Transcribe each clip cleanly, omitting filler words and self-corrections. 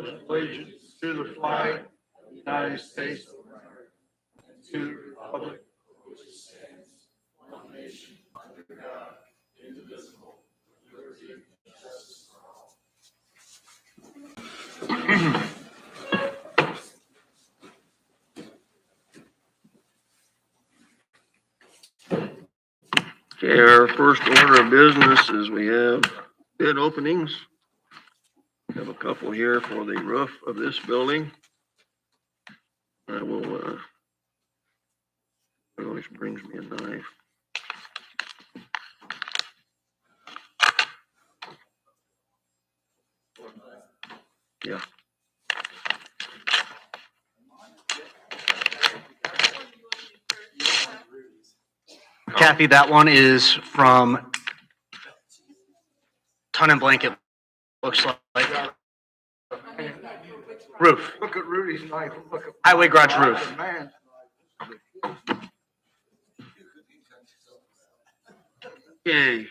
allegiance to the flag of the United States of America and to the republic which stands one nation under God, indivisible, with liberty and justice for all. Okay, our first order of business is we have bid openings. We have a couple here for the roof of this building. I will, it always brings me a knife. Yeah. Kathy, that one is from Ton and Blanket, looks like. Roof, Look at Rudy's knife. Look at highway garage roof. man. Okay.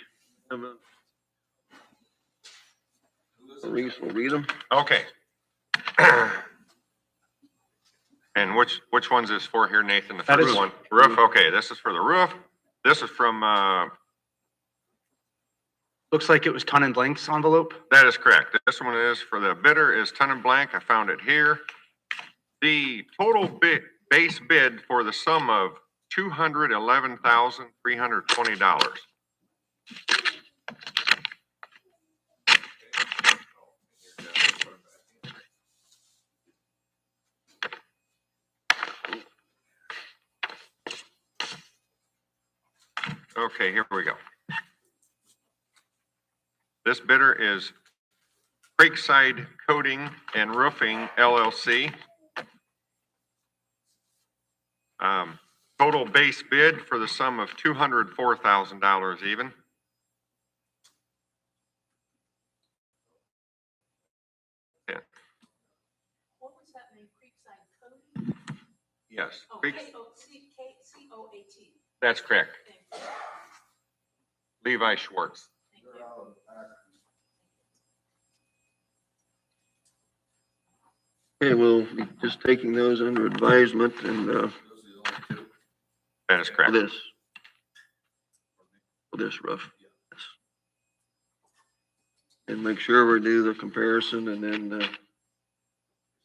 Reese will read them. Okay. And which one's this for here, Nathan? The That first is- one? Roof, okay, this is for the roof. This is from, Looks like it was Ton and Blank's envelope. that is correct. This one is for the bidder is Ton and Blank. I found it here. The total base bid for the sum of $211,320. Okay, here we go. This bidder is Creekside Coating and Roofing LLC. Total base bid for the sum of $204,000 even. Yeah. What was that name? Creekside Cody? Yes. Oh, Creeks- K-O-C-O-A-T. That's correct. Thank you. Levi Schwartz. Thank you. Okay, we'll be just taking those under advisement and, That is for correct. this. For this roof. Yes. And make sure we do the comparison and then,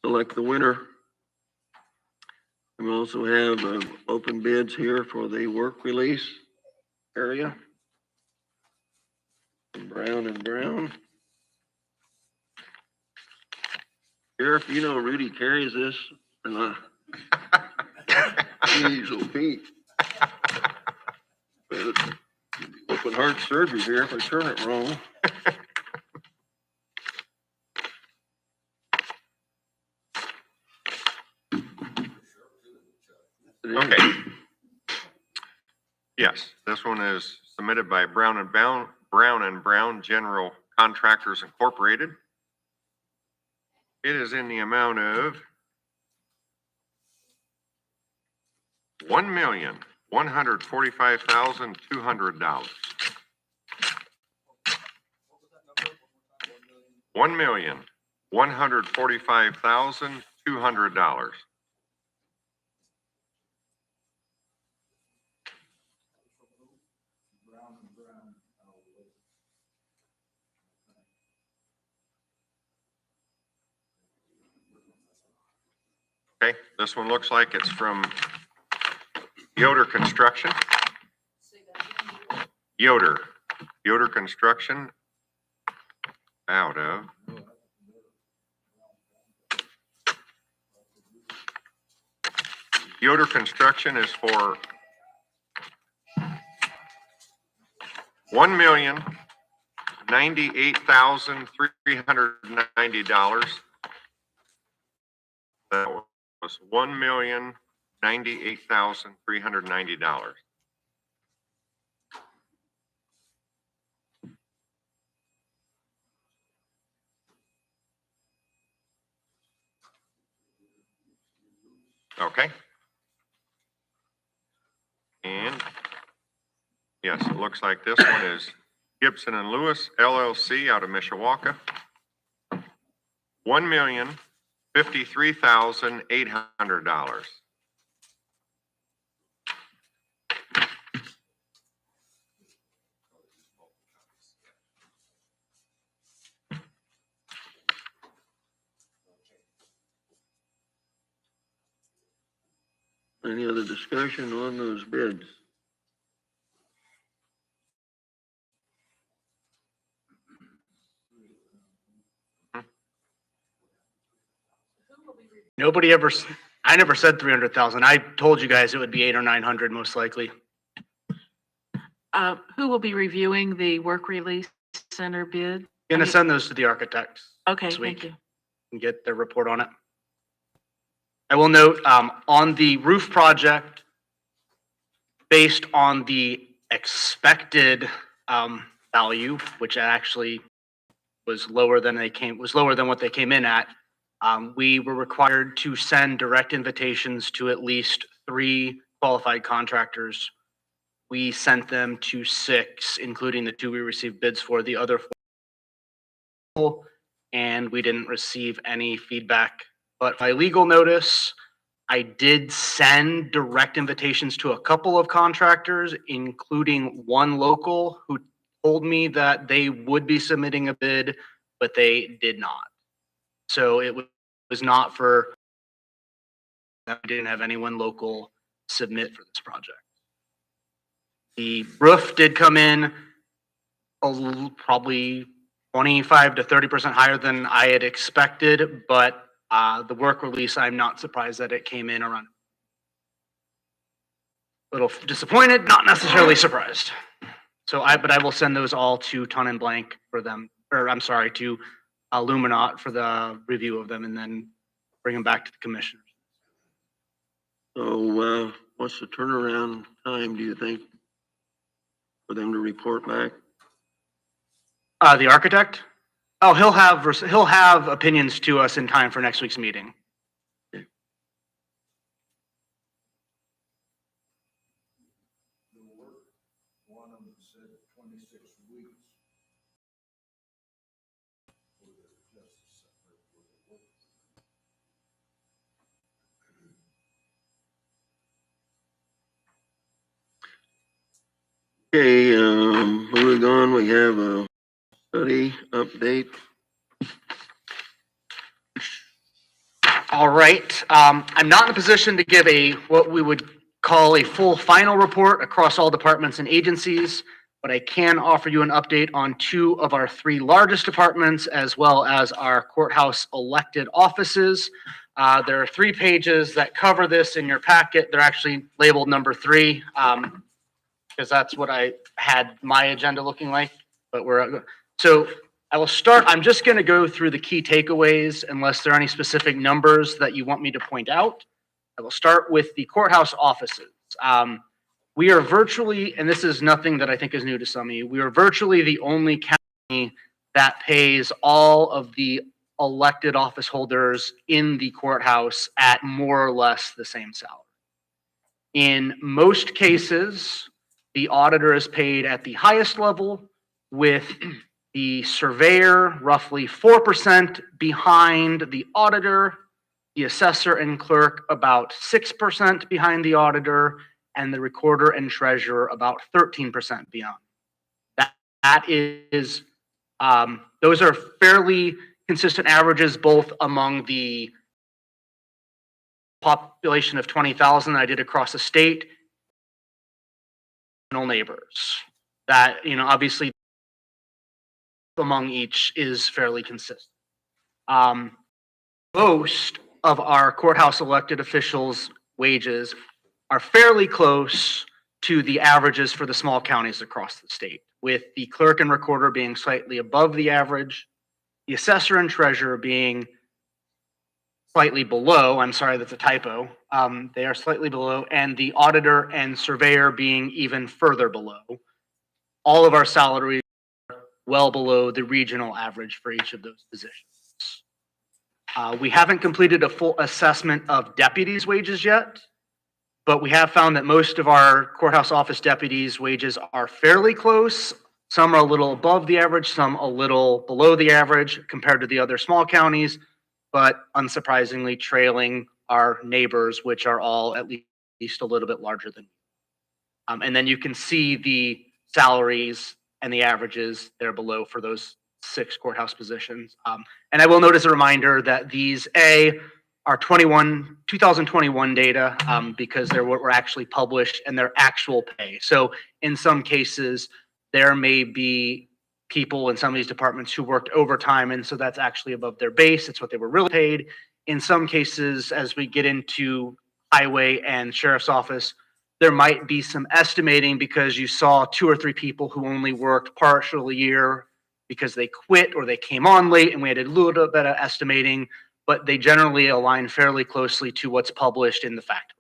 select the winner. We also have, open bids here for the work release area. Brown and Brown. Sheriff, you know Rudy carries this, and he's so Pete. Open heart surgery here if I turn it wrong. Okay. Yes, this one is submitted by Brown and Brown General Contractors Incorporated. It is in the amount of $1,145,200. $1,145,200. Okay, this one looks like it's from Yoder Construction. Say that again. Yoder Construction out of Yoder Construction is for $1,098,390. That was $1,098,390. Okay. And yes, it looks like this one is Gibson and Lewis LLC out of Mishawaka. $1,053,800. Any other discussion on those bids? Nobody ever, I never said 300,000. I told you guys it would be 800 or 900 most likely. Who will be reviewing the work release center bid? Gonna send those to the architects Okay, this week thank you. and get their report on it. I will note, on the roof project, based on the expected, value, which actually was lower than what they came in at. We were required to send direct invitations to at least 3 qualified contractors. We sent them to 6, including the 2 we received bids for, the other 4, and we didn't receive any feedback. But by legal notice, I did send direct invitations to a couple of contractors, including one local who told me that they would be submitting a bid, but they did not. So it was not for, I didn't have anyone local submit for this project. The roof did come in probably 25 to 30% higher than I had expected, but the work release, I'm not surprised that it came in around. A little disappointed, not necessarily surprised. But I will send those all to Ton and Blank for them, or I'm sorry, to Luminat for the review of them, and then bring them back to the commissioners. So, what's the turnaround time, do you think, for them to report back? The architect? Oh, he'll have opinions to us in time for next week's meeting. One of them said 26 weeks. Okay, moving on, we have a study update. All right, I'm not in a position to give what we would call a full final report across all departments and agencies, but I can offer you an update on 2 of our 3 largest departments, as well as our courthouse elected offices. There are 3 pages that cover this in your packet. They're actually labeled number 3, because that's what I had my agenda looking like, but so I will start, I'm just gonna go through the key takeaways unless there are any specific numbers that you want me to point out. I will start with the courthouse offices. We are virtually, and this is nothing that I think is new to some of you, we are virtually the only county that pays all of the elected office holders in the courthouse at more or less the same salary. In most cases, the auditor is paid at the highest level, with the surveyor roughly 4% behind the auditor, the assessor and clerk about 6% behind the auditor, and the recorder and treasurer about 13% beyond. That is, those are fairly consistent averages, both among the population of 20,000 I did across the state, neighbors. That, obviously among each is fairly consistent. Most of our courthouse elected officials' wages are fairly close to the averages for the small counties across the state, with the clerk and recorder being slightly above the average, the assessor and treasurer being slightly below. I'm sorry, that's a typo. They are slightly below, and the auditor and surveyor being even further below. All of our salaries are well below the regional average for each of those positions. We haven't completed a full assessment of deputies' wages yet, but we have found that most of our courthouse office deputies' wages are fairly close. Some are a little above the average, some a little below the average compared to the other small counties. but unsurprisingly trailing our neighbors, which are all at least a little bit larger than. And then you can see the salaries and the averages there below for those 6 courthouse positions. And I will note as a reminder that these are 2021 data because they're what were actually published and their actual pay. So in some cases, there may be people in some of these departments who worked overtime, and so that's actually above their base. It's what they were really paid. In some cases, as we get into highway and sheriff's office, there might be some estimating because you saw 2 or 3 people who only worked partial year because they quit or they came on late, and we had a little bit of estimating, but they generally align fairly closely to what's published in the fact.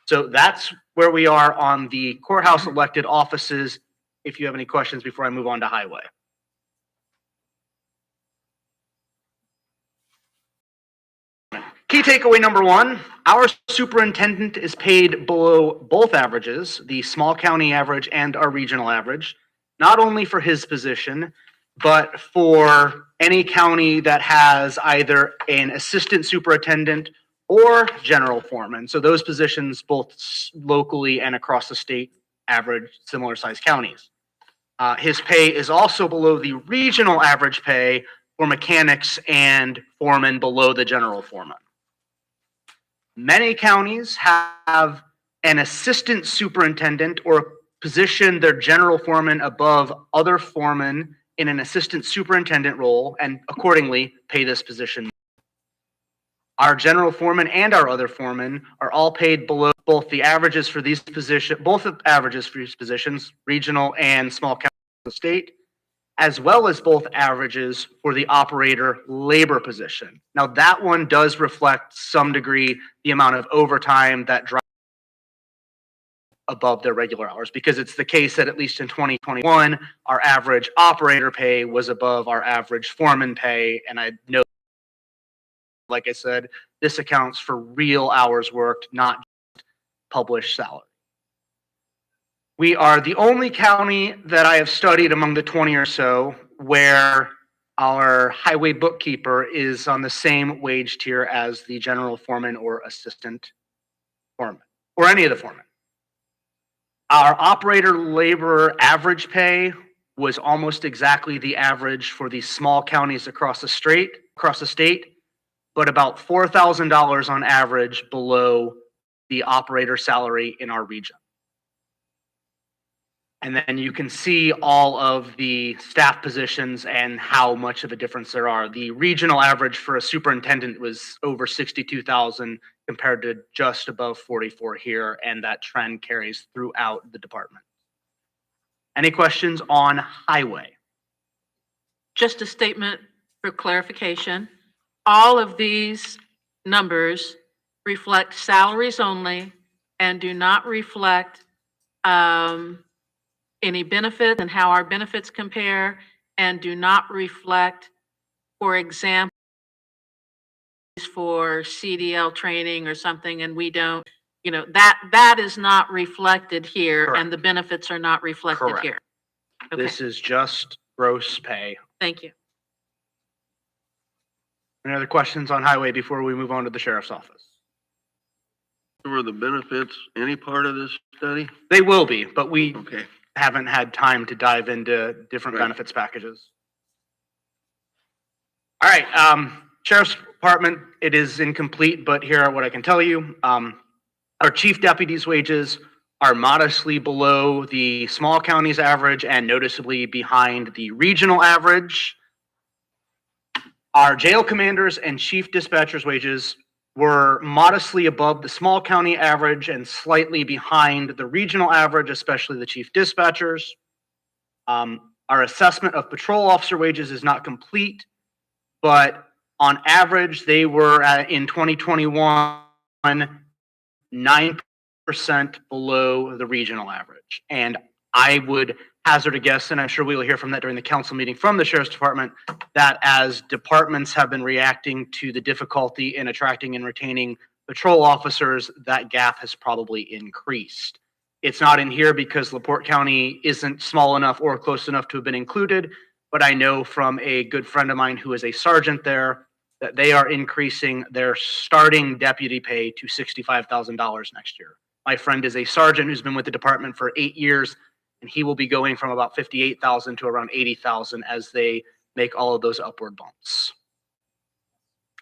So that's where we are on the courthouse elected offices. If you have any questions before I move on to highway. Key takeaway number 1, our superintendent is paid below both averages, the small county average and our regional average, not only for his position, but for any county that has either an assistant superintendent or general foreman. So those positions, both locally and across the state, average similar sized counties. His pay is also below the regional average pay for mechanics and foremen below the general foreman. Many counties have an assistant superintendent or position their general foreman above other foremen in an assistant superintendent role and accordingly pay this position. Our general foreman and our other foremen are all paid below both the averages for these positions, regional and small county state, as well as both averages for the operator labor position. Now that one does reflect some degree the amount of overtime that drives above their regular hours, because it's the case that at least in 2021, our average operator pay was above our average foreman pay. And I know, like I said, this accounts for real hours worked, not just published salary. We are the only county that I have studied among the 20 or so where our highway bookkeeper is on the same wage tier as the general foreman or assistant foreman, or any of the foremen. Our operator labor average pay was almost exactly the average for the small counties across the state, but about $4,000 on average below the operator salary in our region. And then you can see all of the staff positions and how much of a difference there are. The regional average for a superintendent was over 62,000 compared to just above 44 here, and that trend carries throughout the department. Any questions on highway? Just a statement for clarification. All of these numbers reflect salaries only and do not reflect any benefit and how our benefits compare, and do not reflect, for example, for CDL training or something, and we don't, that is not reflected here. Correct. And the benefits are not reflected Correct. here. Okay, This is just gross pay. thank you. Any other questions on highway before we move on to the sheriff's office? Were the benefits any part of this study? They will be, but we Okay. haven't had time to dive into different Right. benefits packages. All right, Sheriff's Department, it is incomplete, but here are what I can tell you. Our chief deputy's wages are modestly below the small counties average and noticeably behind the regional average. Our jail commanders and chief dispatchers' wages were modestly above the small county average and slightly behind the regional average, especially the chief dispatchers. Our assessment of patrol officer wages is not complete, but on average, they were in 2021, 9% below the regional average. And I would hazard a guess, and I'm sure we will hear from that during the council meeting from the Sheriff's Department, that as departments have been reacting to the difficulty in attracting and retaining patrol officers, that gap has probably increased. It's not in here because LaPorte County isn't small enough or close enough to have been included, but I know from a good friend of mine who is a sergeant there that they are increasing their starting deputy pay to $65,000 next year. My friend is a sergeant who's been with the department for 8 years, and he will be going from about 58,000 to around 80,000 as they make all of those upward bumps.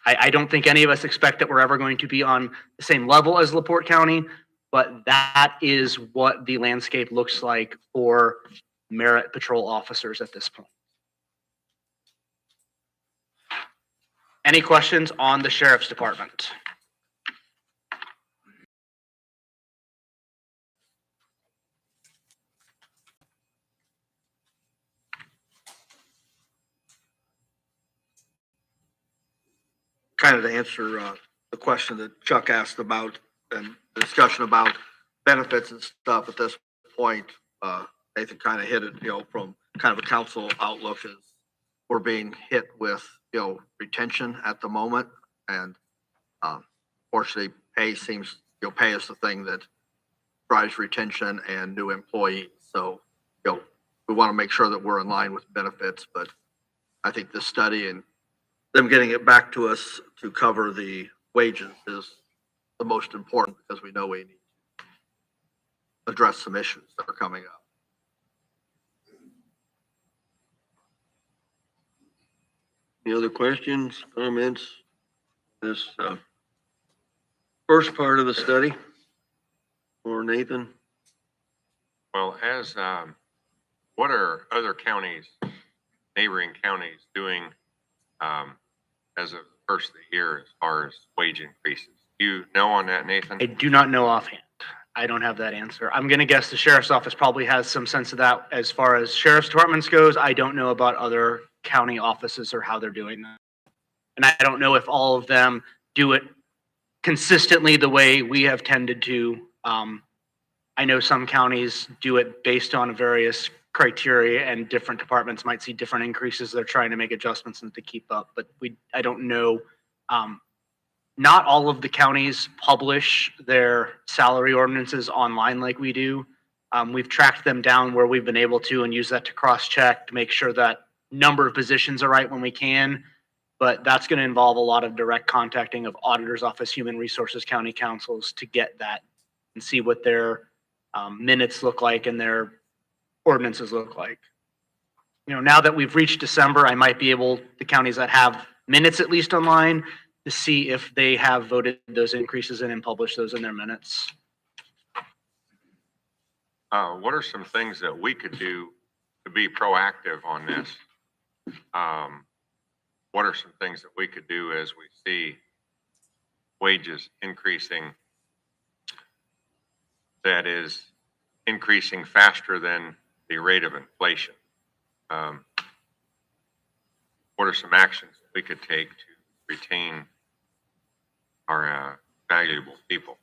I don't think any of us expect that we're ever going to be on the same level as LaPorte County, but that is what the landscape looks like for merit patrol officers at this point. Any questions on the sheriff's department? Kind of to answer the question that Chuck asked about and the discussion about benefits and stuff at this point, Nathan kind of hit it, from kind of a council outlook is we're being hit with, retention at the moment. And fortunately, pay is the thing that drives retention and new employees. So, we want to make sure that we're in line with benefits, but I think this study and them getting it back to us to cover the wages is the most important because we know we need to address some issues that are coming up. Any other questions, comments? This first part of the study for Nathan? Well, what are other counties, neighboring counties doing as of the first of the year as far as wage increases? Do you know on that, Nathan? I do not know offhand. I don't have that answer. I'm going to guess the sheriff's office probably has some sense of that as far as sheriff's departments goes. I don't know about other county offices or how they're doing that. And I don't know if all of them do it consistently the way we have tended to. I know some counties do it based on various criteria, and different departments might see different increases. They're trying to make adjustments and to keep up, but I don't know. Not all of the counties publish their salary ordinances online like we do. We've tracked them down where we've been able to and use that to cross-check to make sure that number of positions are right when we can. But that's going to involve a lot of direct contacting of auditor's office, human resources, county councils to get that and see what their minutes look like and their ordinances look like. Now that we've reached December, I might be able, the counties that have minutes at least online, to see if they have voted those increases in and published those in their minutes. What are some things that we could do to be proactive on this? What are some things that we could do as we see wages increasing that is increasing faster than the rate of inflation? What are some actions we could take to retain our valuable people?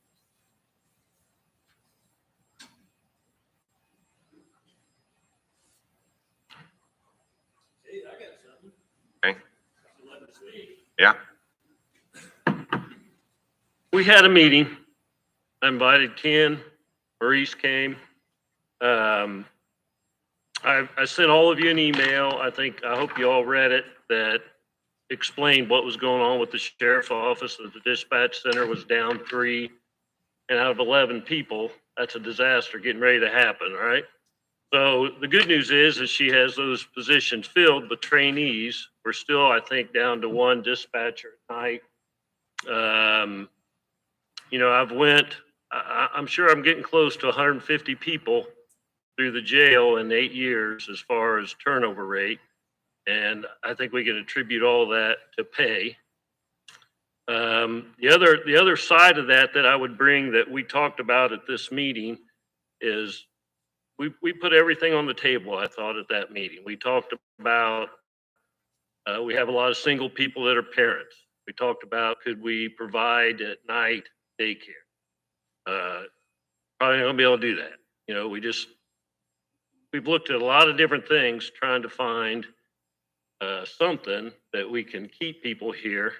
Okay. Yeah. We had a meeting. I invited Ken. Maurice came. I sent all of you an email. I hope you all read it, that explained what was going on with the sheriff's office, that the dispatch center was down 3, and out of 11 people, that's a disaster getting ready to happen, right? So the good news is she has those positions filled, but trainees, we're still, I think, down to 1 dispatcher at night. I'm sure I'm getting close to 150 people through the jail in 8 years as far as turnover rate. And I think we can attribute all that to pay. The other side of that I would bring that we talked about at this meeting is we put everything on the table, I thought, at that meeting. We talked about, we have a lot of single people that are parents. We talked about, could we provide at night daycare? Probably not gonna be able to do that. We've looked at a lot of different things trying to find something that we can keep people here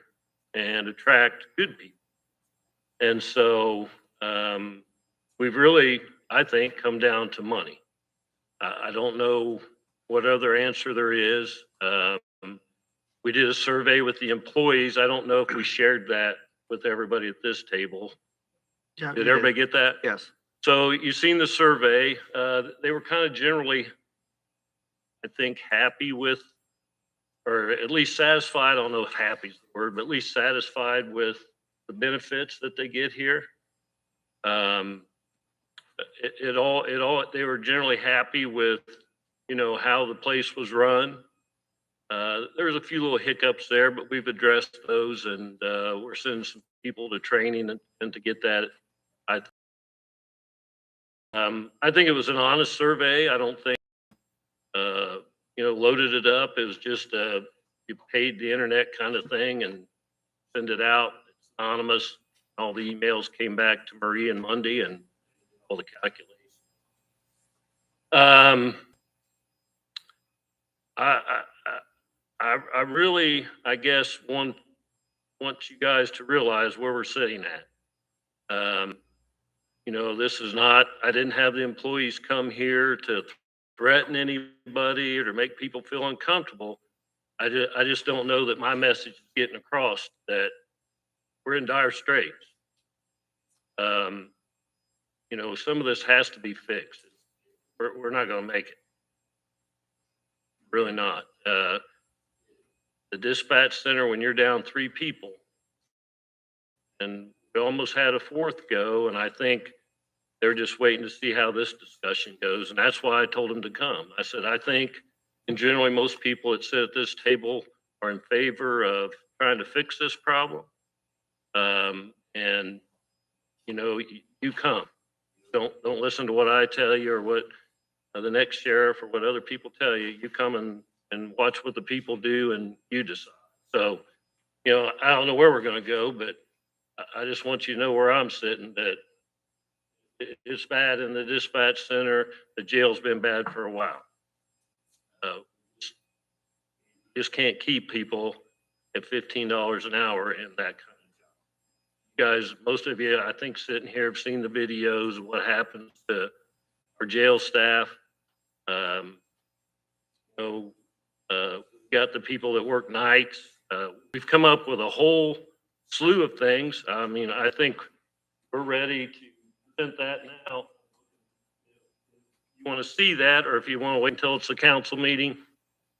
and attract good people. And so we've really, I think, come down to money. I don't know what other answer there is. We did a survey with the employees. I don't know if we shared that with everybody at this table. Yeah, Did everybody get that? Yes. So you've seen the survey. They were kind of generally, I think, happy with, or at least satisfied. I don't know if happy is the word, but at least satisfied with the benefits that they get here. They were generally happy with, how the place was run. There was a few little hiccups there, but we've addressed those, and we're sending some people to training and to get that. I think it was an honest survey. I don't think, loaded it up. It was just you paid the internet kind of thing and send it out. It's anonymous. All the emails came back to Marie and Monday and all the calculations. I really, I guess, want you guys to realize where we're sitting at. This is not, I didn't have the employees come here to threaten anybody or to make people feel uncomfortable. I just don't know that my message is getting across that we're in dire straits. Some of this has to be fixed. We're not going to make it. Really not. The dispatch center, when you're down 3 people, and we almost had a 4th go, and I think they're just waiting to see how this discussion goes. And that's why I told them to come. I said, I think, and generally most people that sit at this table are in favor of trying to fix this problem. You come. Don't listen to what I tell you or what the next sheriff or what other people tell you. You come and watch what the people do and you decide. So, I don't know where we're going to go, but I just want you to know where I'm sitting, that it's bad in the dispatch center. The jail's been bad for a while. Just can't keep people at $15 an hour in that kind of job. You guys, most of you, I think, sitting here have seen the videos of what happens to our jail staff. Got the people that work nights. We've come up with a whole slew of things. I mean, I think we're ready to present that now. If you want to see that, or if you want to wait until it's a council meeting,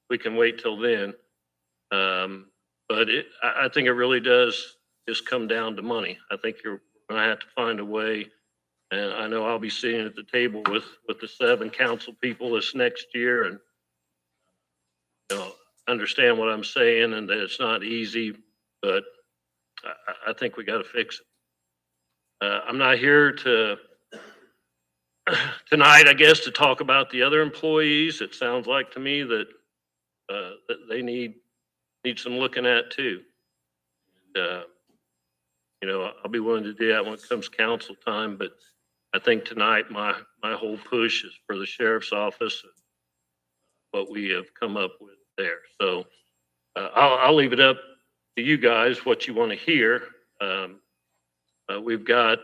we can wait till then. But I think it really does just come down to money. I think you're going to have to find a way. And I know I'll be sitting at the table with the 7 council people this next year, and understand what I'm saying, and that it's not easy, but I think we got to fix it. I'm not here tonight, I guess, to talk about the other employees. It sounds like to me that they need some looking at too. And, I'll be willing to do that when it comes council time, but I think tonight my whole push is for the sheriff's office and what we have come up with there. So I'll leave it up to you guys what you want to hear. We've got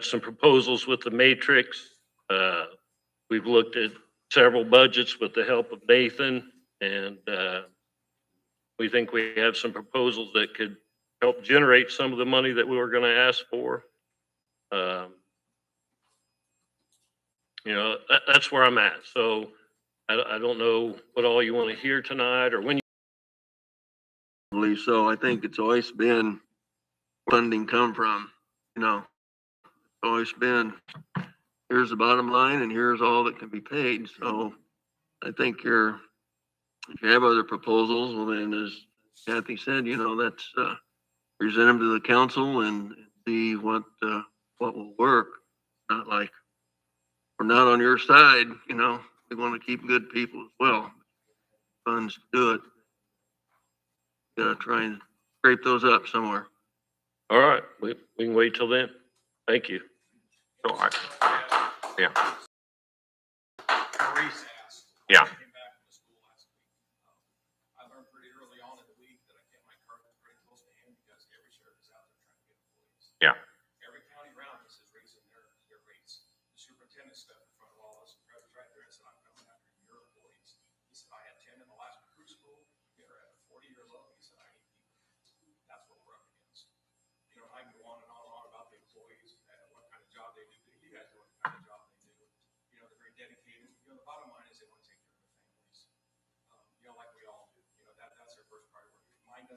some proposals with the matrix. We've looked at several budgets with the help of Nathan, and we think we have some proposals that could help generate some of the money that we were going to ask for. That's where I'm at. So I don't know what all you want to hear tonight or when you. I believe so. I think it's always been funding come from, it's always been, here's the bottom line and here's all that can be paid. So I think if you have other proposals, well then, as Kathy said, that's, present them to the council and see what will work. Not like we're not on your side, we want to keep good people as well. Funds to do it. Gotta try and scrape those up somewhere. All right, we can wait till then. Thank you. So yeah. Maurice asked. Yeah. I came back from the school last week. I learned pretty early on in the week that I kept my cards pretty close to hand because every sheriff is out there trying to get employees. Yeah. Every county around us is raising their rates. The superintendent stepped in front of all us, right there and said, I'm coming after your employees. He said, I had 10 in the last recruiting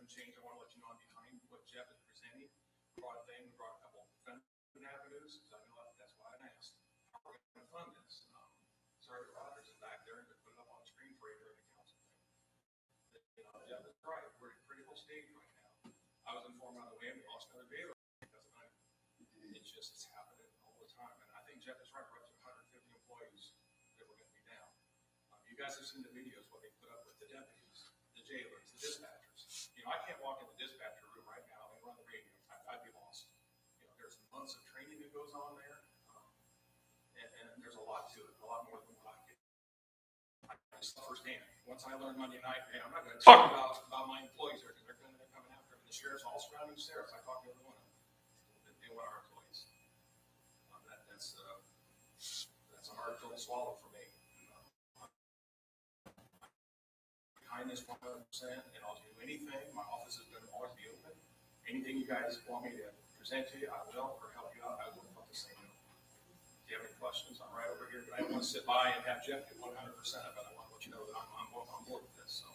one change I want to let you know on behind what Jeff is presenting. We brought a couple of funding avenues, because I know that's why I asked. How are we going to fund this? Sorry, Rogers is back there and to put it up on the screen for you during the council thing. You know, Jeff is right. We're at a critical stage right now. I was informed on the way we lost another jailer. It's just, it's happening all the time. And I think Jeff is right. We're up to 150 employees that we're going to be down. You guys have seen the videos, what they put up with the deputies, the jailers, the dispatchers. You know, I can't walk in the dispatcher room right now and run the radio. I'd be lost. You know, there's months of training that goes on there. And there's a lot to it, a lot more than what I get. I saw firsthand. Once I learned Monday night, hey, I'm not going to talk about my employees here because they're coming after me. The sheriff's all surrounding sheriffs. I talked to every one of them. They want our employees. That's a hard pill to swallow for me. Behind this 100%, and I'll do anything. My office is going to always be open. Anything you guys want me to present to you, I will, or help you out, I will. About the same. If you have any questions, I'm right over here. But I don't want to sit by and have Jeff do 100% of it. I want to let you know that I'm on board with this. So.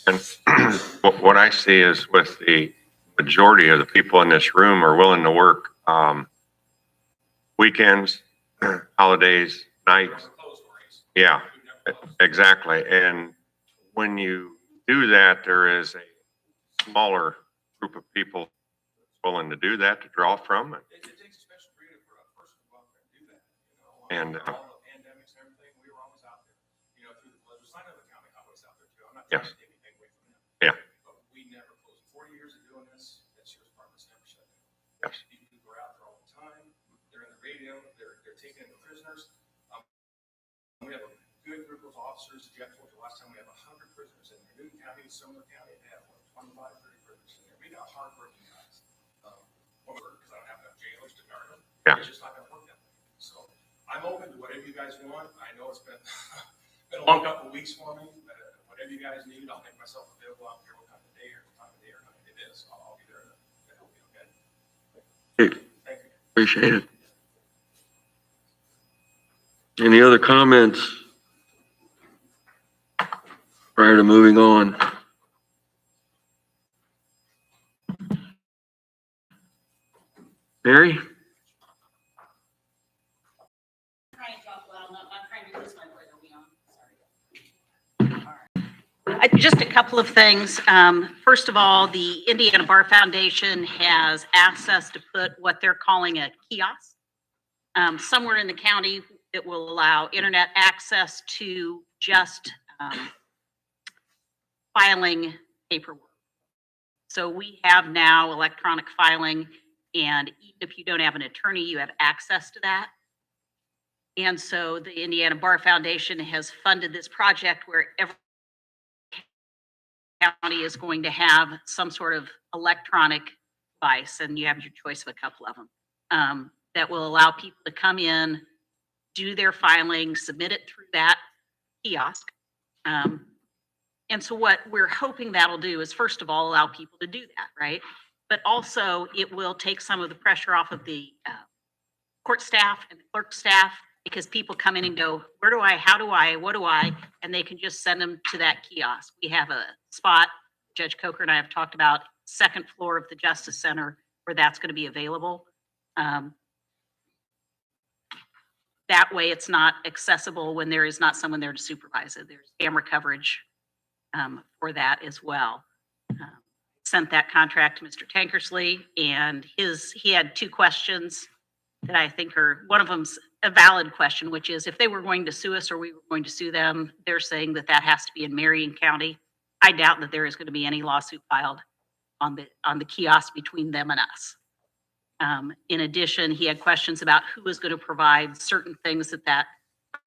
And what I see is with the majority of the people in this room are willing to work weekends, holidays, nights. Yeah, exactly. And when you do that, there is a smaller group of people willing to do that, to draw from. It takes a special breed for a person to go out there and do that. You know, And all the pandemics and everything, we were always out there. You know, through the pleasures. I know the county highways out there too. I'm not trying to take anything away from them. Yeah. But we never closed. 40 years of doing this, that sheriff's department's never shut down. Yes. People are out there all the time. They're in the radio. They're taking in the prisoners. We have a good group of officers. Jeff told you last time we have 100 prisoners in there. Newton County, Sumner County, they have 25, 30 prisoners in there. We got hardworking guys. Because I don't have enough jailers to guard them. Yeah. It's just not going to work that way. So I'm open to whatever you guys want. I know it's been a long couple of weeks for me. Whatever you guys need, I'll make myself available. I don't care what time of day or night it is. I'll be there to help you. Okay. Hey, Thank you. appreciate it. Any other comments prior to moving on? Barry? Trying to talk loud enough. I'm trying to use my word, are we on? Sorry. All right. Just a couple of things. First of all, the Indiana Bar Foundation has asked us to put what they're calling a kiosk somewhere in the county that will allow internet access to just filing paperwork. So we have now electronic filing, and even if you don't have an attorney, you have access to that. And so the Indiana Bar Foundation has funded this project where every county is going to have some sort of electronic device, and you have your choice of a couple of them, that will allow people to come in, do their filing, submit it through that kiosk. And so what we're hoping that'll do is, first of all, allow people to do that, right? But also it will take some of the pressure off of the court staff and the clerk staff, because people come in and go, where do I, how do I, what do I? And they can just send them to that kiosk. We have a spot, Judge Coker and I have talked about, second floor of the Justice Center, where that's going to be available. That way it's not accessible when there is not someone there to supervise it. There's camera coverage for that as well. Sent that contract to Mr. Tankersley, and he had two questions that I think are, one of them's a valid question, which is if they were going to sue us or we were going to sue them, they're saying that that has to be in Marion County. I doubt that there is going to be any lawsuit filed on the kiosk between them and us. In addition, he had questions about who is going to provide certain things that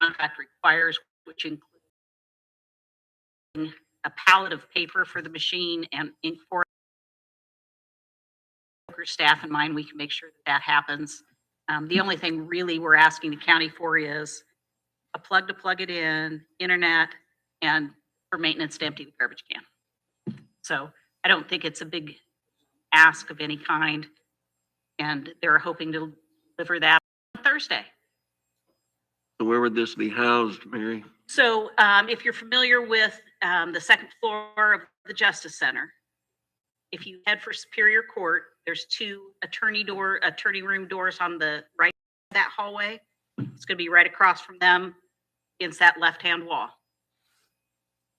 contract requires, which include a pallet of paper for the machine and ink for staff and mine. We can make sure that happens. The only thing really we're asking the county for is a plug to plug it in, internet, and for maintenance to empty the garbage can. So I don't think it's a big ask of any kind, and they're hoping to deliver that on Thursday. So where would this be housed, Mary? So if you're familiar with the second floor of the Justice Center, if you head for Superior Court, there's two attorney room doors on the right of that hallway. It's gonna be right across from them against that left-hand wall.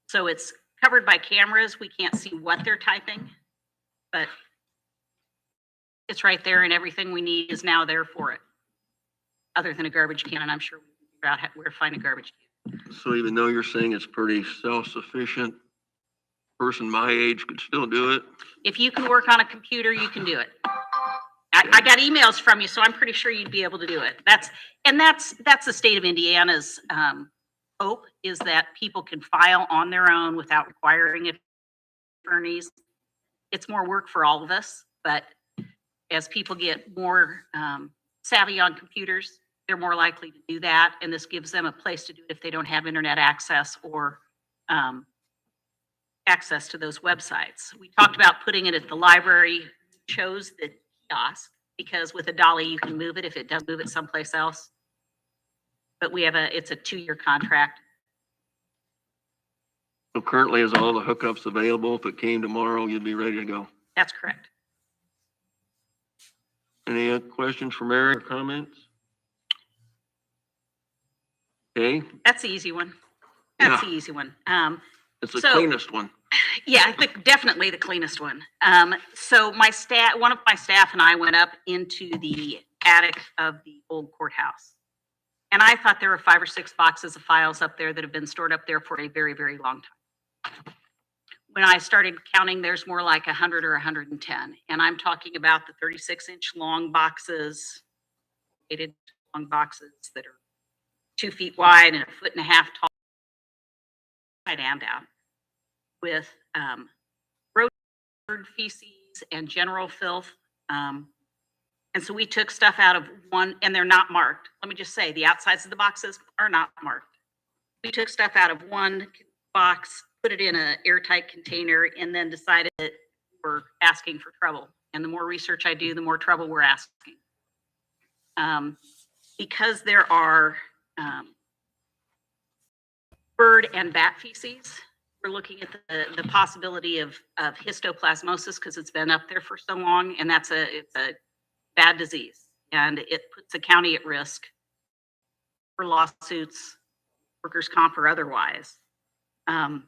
So it's covered by cameras. We can't see what they're typing, but it's right there and everything we need is now there for it. Other than a garbage can, and I'm sure we can figure out where to find a garbage can. So even though you're saying it's pretty self-sufficient, person my age could still do it? If you can work on a computer, you can do it. I got emails from you, so I'm pretty sure you'd be able to do it. That's the state of Indiana's hope, is that people can file on their own without requiring attorneys. It's more work for all of us, but as people get more savvy on computers, they're more likely to do that, and this gives them a place to do it if they don't have internet access or access to those websites. We talked about putting it at the library, chose the kiosk, because with a dolly, you can move it if it does move it someplace else. But it's a 2-year contract. So currently is all the hookups available? If it came tomorrow, you'd be ready to go? That's correct. Any other questions from Eric or comments? Okay, That's the easy one. That's the easy one. it's the So- cleanest one. Yeah, I think definitely the cleanest one. So one of my staff and I went up into the attic of the old courthouse. And I thought there were 5 or 6 boxes of files up there that have been stored up there for a very, very long time. When I started counting, there's more like 100 or 110. And I'm talking about the 36-inch long boxes, 8-inch long boxes that are 2 feet wide and 1.5 feet tall, right and out, with road feces and general filth. And so we took stuff out of one, and they're not marked. Let me just say, the outsides of the boxes are not marked. We took stuff out of one box, put it in an airtight container, and then decided that we're asking for trouble. And the more research I do, the more trouble we're asking. Because there are bird and bat feces, we're looking at the possibility of histoplasmosis because it's been up there for so long, and it's a bad disease, and it puts the county at risk for lawsuits, workers' comp or otherwise. And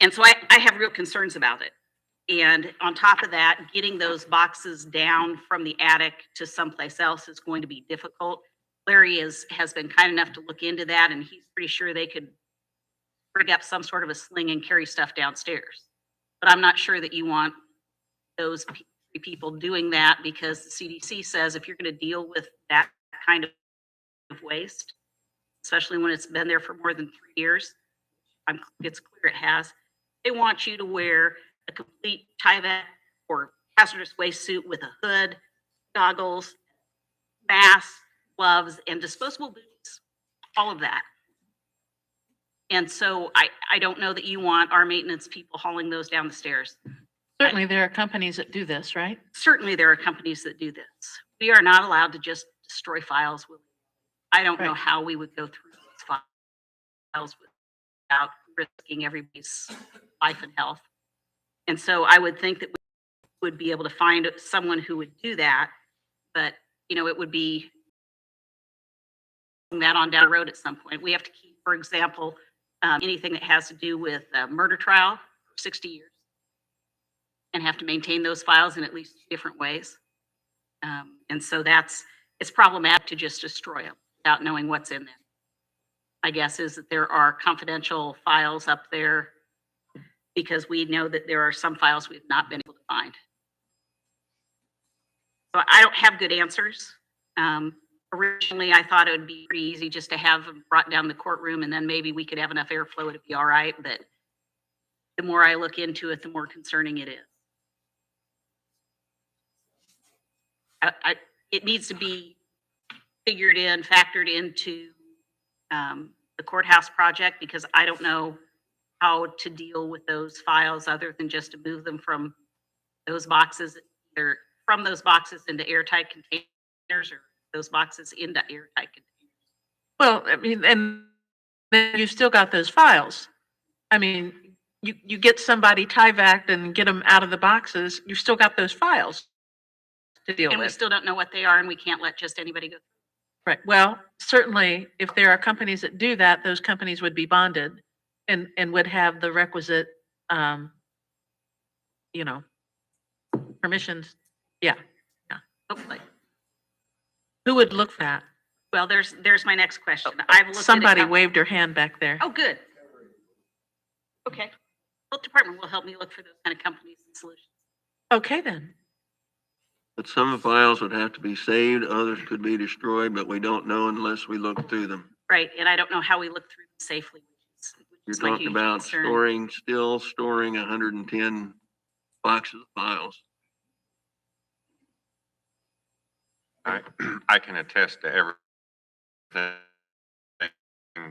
so I have real concerns about it. And on top of that, getting those boxes down from the attic to someplace else is going to be difficult. Larry has been kind enough to look into that, and he's pretty sure they could rig up some sort of a sling and carry stuff downstairs. But I'm not sure that you want those people doing that, because the C.D.C. says if you're going to deal with that kind of waste, especially when it's been there for more than 3 years, it's clear it has, they want you to wear a complete Tyvek or hazardous waste suit with a hood, goggles, mask, gloves, and disposable boots, all of that. And so I don't know that you want our maintenance people hauling those down the stairs. Certainly, there are companies that do this, right? Certainly, there are companies that do this. We are not allowed to just destroy files. I don't know Right. how we would go through those files without risking everybody's life and health. And so I would think that we would be able to find someone who would do that, but, it would be that on down the road at some point. We have to keep, for example, anything that has to do with a murder trial for 60 years. And have to maintain those files in at least 2 different ways. And so it's problematic to just destroy them without knowing what's in them. My guess is that there are confidential files up there, because we know that there are some files we've not been able to find. So I don't have good answers. Originally, I thought it would be pretty easy just to have them brought down the courtroom, and then maybe we could have enough airflow to be all right. But the more I look into it, the more concerning it is. It needs to be factored into the courthouse project, because I don't know how to deal with those files other than just to move them from those boxes, either from those boxes into airtight containers or those boxes into airtight containers. Well, I mean, and then you've still got those files. I mean, you get somebody TIVAC'd and get them out of the boxes, you've still got those files to deal And we with. still don't know what they are, and we can't let just anybody go. Right. Well, certainly, if there are companies that do that, those companies would be bonded and would have the requisite, you know, permissions. Yeah. Hopefully. Who would look for that? Well, there's my next question. I've looked at a Somebody couple- waved her hand back there. Oh, good. Okay. Health department will help me look for those kind of companies and solutions. Okay, then. But some files would have to be saved, others could be destroyed, but we don't know unless we look through them. Right, and I don't know how we look through them safely, which You're is my talking huge about concern. still storing 110 boxes of files. I can attest to everything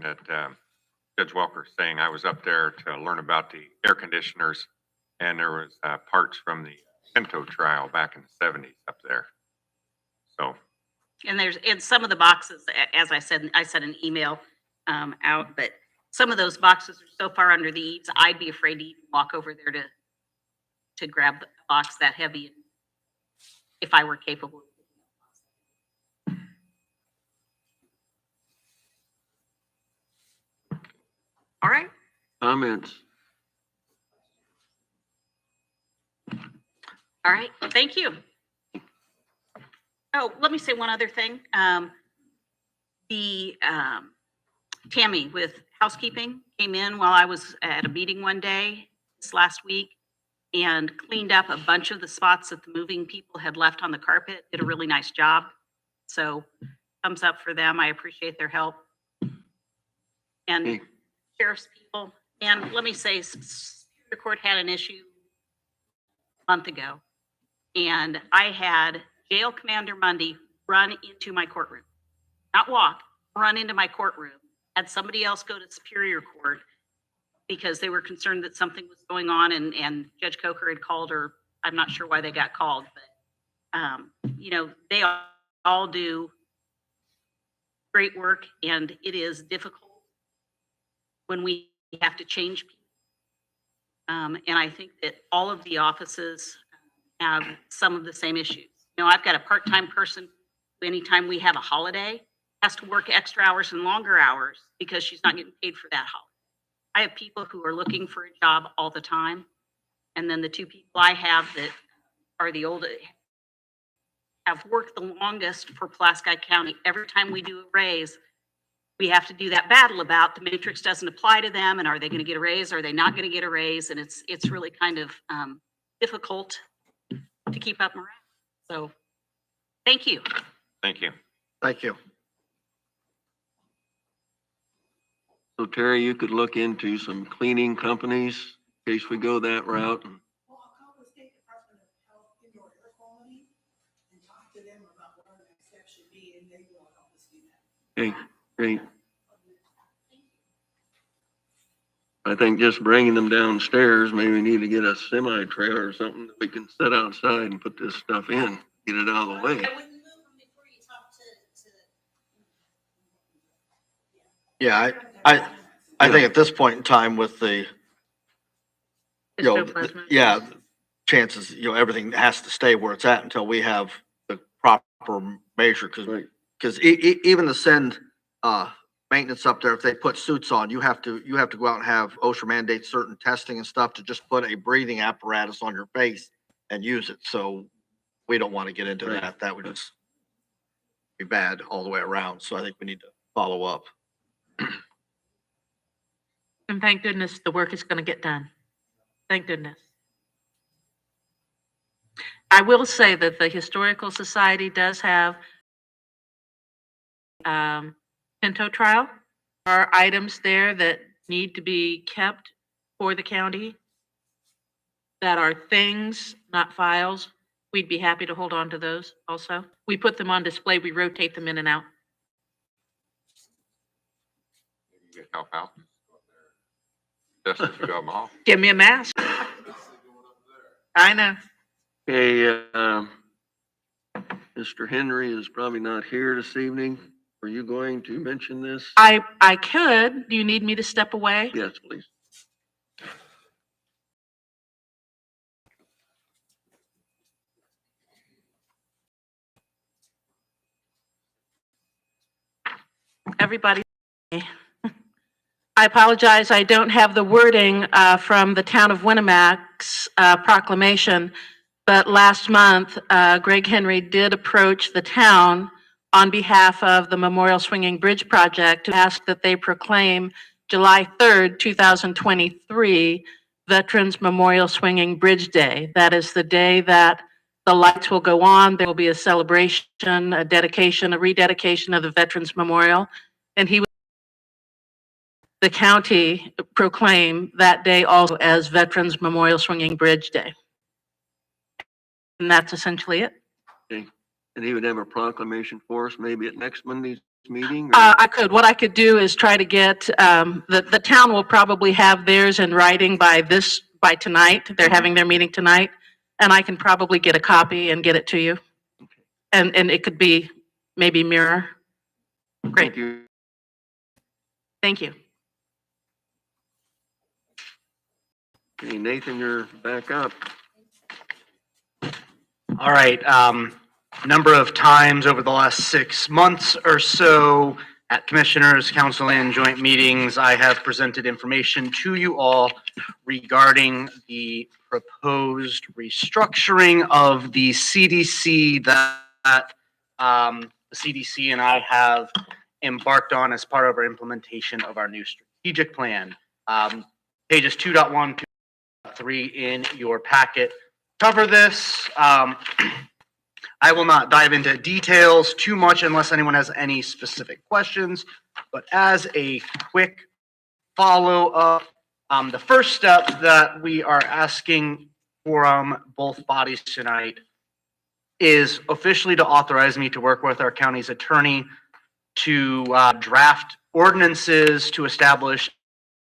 that Judge Welker is saying. I was up there to learn about the air conditioners, and there was parts from the Pinto trial back in the 70s up there. So, And in some of the boxes, as I sent an email out, but some of those boxes are so far under the eaves, I'd be afraid to even walk over there to grab the box that heavy if I were capable. All right. Comments? All right, thank you. Oh, let me say one other thing. The Tammy with housekeeping came in while I was at a meeting one day this last week and cleaned up a bunch of the spots that the moving people had left on the carpet. Did a really nice job. So thumbs up for them. I appreciate their help. And Hey. sheriff's people. And let me say, the court had an issue a month ago. And I had Jail Commander Mundy run into my courtroom. Not walk, run into my courtroom. Had somebody else go to Superior Court because they were concerned that something was going on, and Judge Coker had called her. I'm not sure why they got called, but you know, they all do great work, and it is difficult when we have to change people. And I think that all of the offices have some of the same issues. You know, I've got a part-time person who anytime we have a holiday has to work extra hours and longer hours because she's not getting paid for that holiday. I have people who are looking for a job all the time. And then the two people I have that are the oldest, have worked the longest for Pulaski County. Every time we do a raise, we have to do that battle about the matrix doesn't apply to them, and are they going to get a raise? Are they not going to get a raise? And it's really kind of difficult to keep up morale. So thank you. thank you. Thank you. So Terry, you could look into some cleaning companies in case we go that route. Well, I'll call the State Department of Health Indoor Air Quality and talk to them about what our next step should be, and they will help us do that. Okay, great. I think just bringing them downstairs, maybe we need to get a semi trailer or something that we can set outside and put this stuff in, get it out of the way. I wouldn't move them before you talk to. Yeah, I think at this point in time with the, you know, Histoplasma. yeah, chances, you know, everything has to stay where it's at until we have the proper measure, Right. because even to send, maintenance up there, if they put suits on, you have to go out and have OSHA mandate certain testing and stuff to just put a breathing apparatus on your face and use it. So we don't want to get into Right. that. That would just be bad all the way around. So I think we need to follow up. And thank goodness the work is going to get done. Thank goodness. I will say that the Historical Society does have Pinto trial. There are items there that need to be kept for the county that are things, not files. We'd be happy to hold on to those also. We put them on display, we rotate them in and out. You can help out. Just a few of them all. Give me a mask. I know. Okay, Mr. Henry is probably not here this evening. Are you going to mention this? I could. Do you need me to step away? Yes, please. everybody. I apologize, I don't have the wording from the town of Winnema's proclamation, but last month, Greg Henry did approach the town on behalf of the Memorial Swinging Bridge Project to ask that they proclaim July 3rd, 2023, Veterans Memorial Swinging Bridge Day. That is the day that the lights will go on. There will be a celebration, a dedication, a rededication of the Veterans Memorial. And the county proclaim that day also as Veterans Memorial Swinging Bridge Day. And that's essentially it. Okay. And he would have a proclamation for us, maybe at next Monday's meeting? Or What I could do is try to get, the town will probably have theirs in writing by tonight. They're having their meeting tonight. And I can probably get a copy and get it to you. And it could be maybe mirror. Great, Thank you. thank you. Okay, Nathan, you're back up. All right, number of times over the last 6 months or so at commissioners, council, and joint meetings, I have presented information to you all regarding the proposed restructuring of the C.D.C. that the C.D.C. and I have embarked on as part of our implementation of our new strategic plan. Pages 2.1, 2.3 in your packet cover this. I will not dive into details too much unless anyone has any specific questions, but as a quick follow-up, the first step that we are asking from both bodies tonight is officially to authorize me to work with our county's attorney to draft ordinances to establish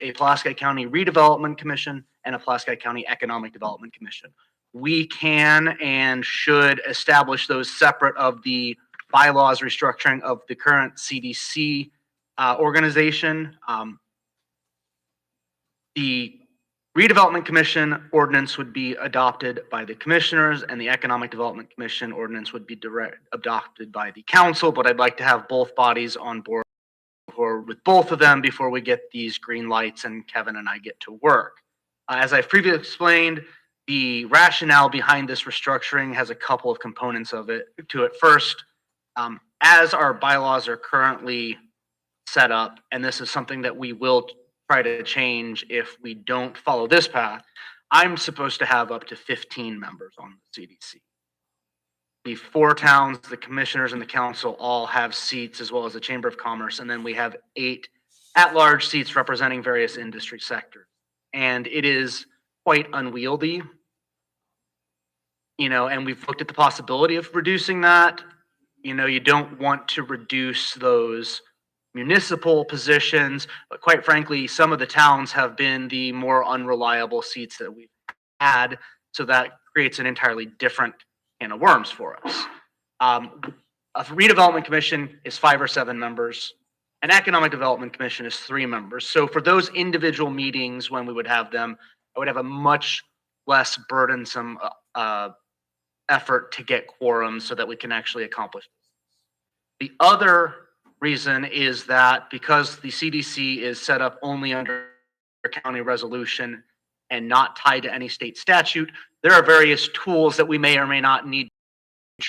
a Pulaski County Redevelopment Commission and a Pulaski County Economic Development Commission. We can and should establish those separate of the bylaws restructuring of the current C.D.C. Organization. The Redevelopment Commission ordinance would be adopted by the commissioners, and the Economic Development Commission ordinance would be adopted by the council, but I'd like to have both bodies on board with both of them before we get these green lights and Kevin and I get to work. As I've previously explained, the rationale behind this restructuring has a couple of components to it. First, as our bylaws are currently set up, and this is something that we will try to change if we don't follow this path, I'm supposed to have up to 15 members on the C.D.C. The 4 towns, the commissioners and the council all have seats, as well as the Chamber of Commerce, and then we have 8 at-large seats representing various industry sectors. And it is quite unwieldy, and we've looked at the possibility of reducing that. You don't want to reduce those municipal positions, but quite frankly, some of the towns have been the more unreliable seats that we've had, so that creates an entirely different can of worms for us. A redevelopment commission is 5 or 7 members. An economic development commission is 3 members. So for those individual meetings, when we would have them, I would have a much less burdensome effort to get quorum so that we can actually accomplish this. The other reason is that because the C.D.C. is set up only under a county resolution and not tied to any state statute, there are various tools that we may or may not need,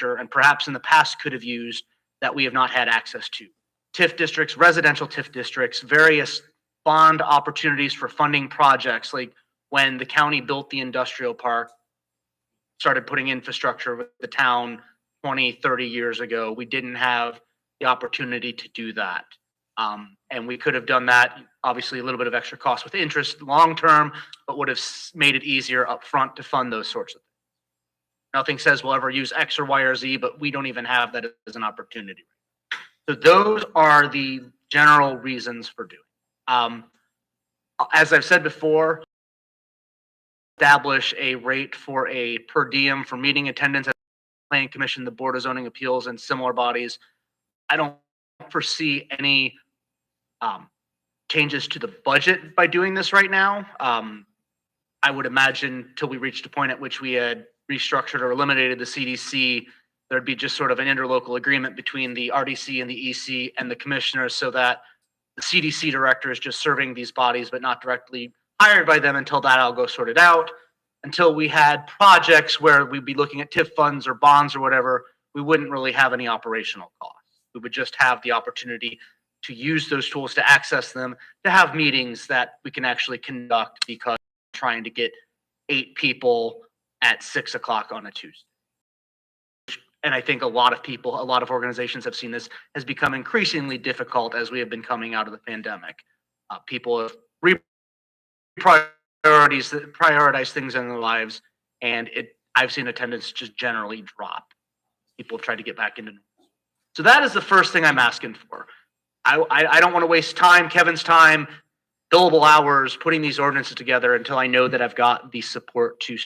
and perhaps in the past could have used, that we have not had access to. TIF districts, residential TIF districts, various bond opportunities for funding projects, like when the county built the industrial park, started putting infrastructure with the town 20, 30 years ago. We didn't have the opportunity to do that. And we could have done that, obviously a little bit of extra cost with interest long-term, but would have made it easier upfront to fund those sorts of things. Nothing says we'll ever use X or Y or Z, but we don't even have that as an opportunity. So those are the general reasons for doing. As I've said before, establish a rate for a per diem for meeting attendance at the Planning Commission, the Board of Zoning Appeals, and similar bodies. I don't foresee any changes to the budget by doing this right now. I would imagine till we reached a point at which we had restructured or eliminated the C.D.C., there'd be just sort of an interlocal agreement between the RDC and the EC and the commissioners so that the CDC director is just serving these bodies, but not directly hired by them until that all goes sorted out. Until we had projects where we'd be looking at TIF funds or bonds or whatever, we wouldn't really have any operational costs. We would just have the opportunity to use those tools, to access them, to have meetings that we can actually conduct because we're trying to get 8 people at 6 o'clock on a Tuesday. And I think a lot of people, a lot of organizations have seen this has become increasingly difficult as we have been coming out of the pandemic. People have prioritize things in their lives, and I've seen attendance just generally drop. People try to get back into. So that is the first thing I'm asking for. I don't want to waste time, Kevin's time, billable hours, putting these ordinances together until I know that I've got the support to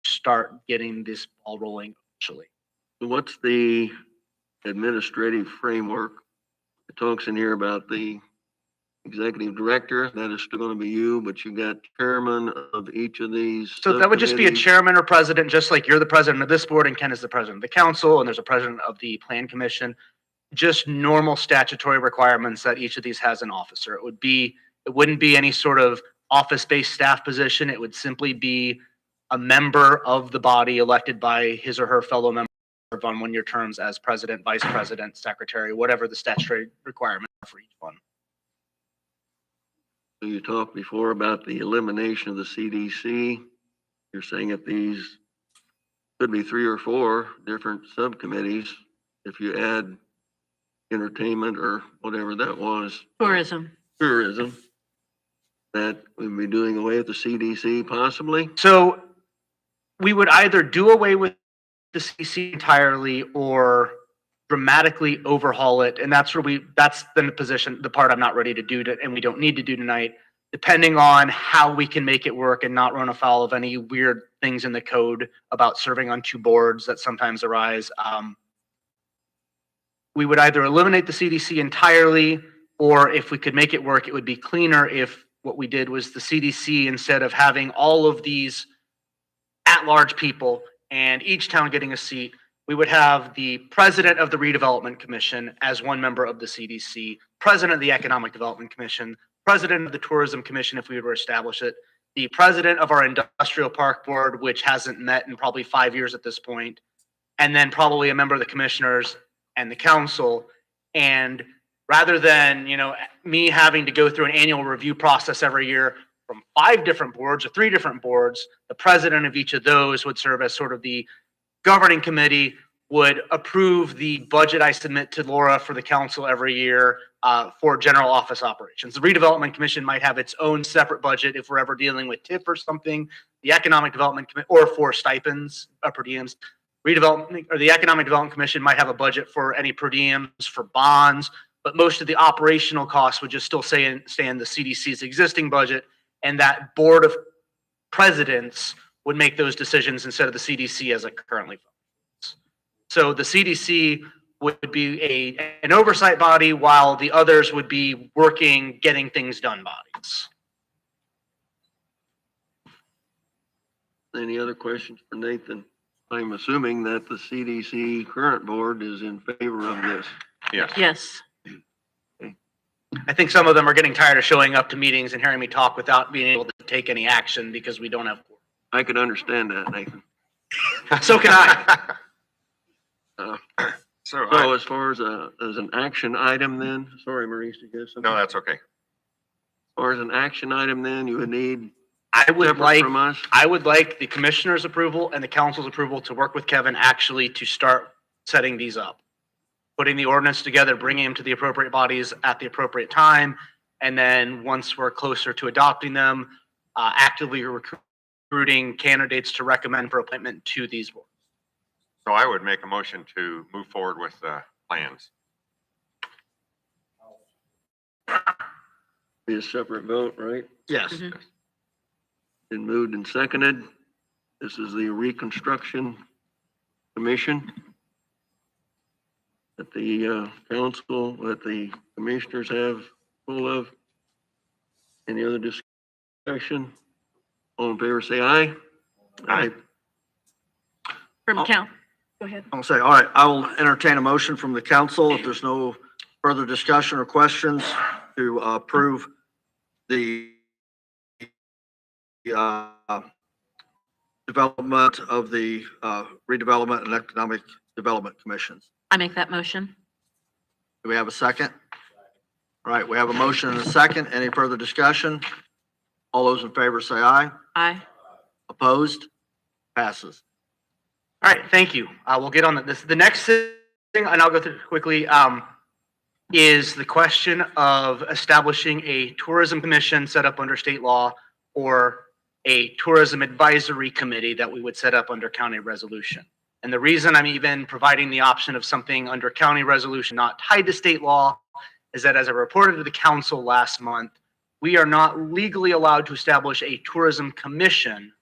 start getting this ball rolling eventually. What's the administrative framework? It talks in here about the executive director. That is still going to be you, but you got chairman of each of these. So that would just be a subcommittees. chairman or president, just like you're the president of this board and Ken is the president of the council, and there's a president of the plan commission. Just normal statutory requirements that each of these has an officer. It wouldn't be any sort of office-based staff position. It would simply be a member of the body elected by his or her fellow members on 1-year terms as president, vice president, secretary, whatever the statutory requirement for each one. So you talked before about the elimination of the C.D.C. You're saying that these could be 3 or 4 different subcommittees if you add entertainment or whatever that was. Tourism. Tourism. That we'd be doing away with the C.D.C. possibly? So we would either do away with the CC entirely or dramatically overhaul it. And that's then the position, the part I'm not ready to do and we don't need to do tonight, depending on how we can make it work and not run afoul of any weird things in the code about serving on 2 boards that sometimes arise. We would either eliminate the CDC entirely, or if we could make it work, it would be cleaner if what we did was the CDC, instead of having all of these at-large people and each town getting a seat, we would have the president of the redevelopment commission as one member of the CDC, president of the economic development commission, president of the tourism commission if we were to establish it, the president of our industrial park board, which hasn't met in probably 5 years at this point, and then probably a member of the commissioners and the council. And rather than, me having to go through an annual review process every year from 5 different boards or 3 different boards, the president of each of those would serve as sort of the governing committee, would approve the budget I submit to Laura for the council every year for general office operations. The redevelopment commission might have its own separate budget if we're ever dealing with TIF or something. The economic development or for stipends, per diems. Redevelopment or the economic development commission might have a budget for any per diems, for bonds, but most of the operational costs would just still stay in the CDC's existing budget, and that board of presidents would make those decisions instead of the CDC as it currently functions. So the CDC would be an oversight body, while the others would be working, getting things done bodies. Any other questions for Nathan? I'm assuming that the CDC current board is in favor of this. Yes. Yes. I think some of them are getting tired of showing up to meetings and hearing me talk without being able to take any action because we don't have. I could understand that, Nathan. So can I. So So as far as an action item then, sorry, Maurice, did you have something? no, that's okay. As far as an action item then, you would need I would separate from us? I would like the commissioner's approval and the council's approval to work with Kevin actually to start setting these up. Putting the ordinance together, bringing them to the appropriate bodies at the appropriate time. And then once we're closer to adopting them, actively recruiting candidates to recommend for appointment to these boards. So I would make a motion to move forward with the plans. Be a separate vote, right? Yes. Mhm. Been moved and seconded. This is the Reconstruction Commission that the council, that the commissioners have full of. Any other discussion? All in favor, say aye. Aye. From Go ahead. I'll say, all right, I will entertain a motion from the council if there's no further discussion or questions to approve the development of the redevelopment and economic development commissions. I make that motion. Do we have a second? All right, we have a motion and a second. Any further discussion? All those in favor say aye. Aye. Opposed? Passes. All right, thank you. We'll get on this. The next thing, and I'll go through it quickly, is the question of establishing a tourism commission set up under state law or a tourism advisory committee that we would set up under county resolution. And the reason I'm even providing the option of something under county resolution not tied to state law is that, as I reported to the council last month, we are not legally allowed to establish a tourism commission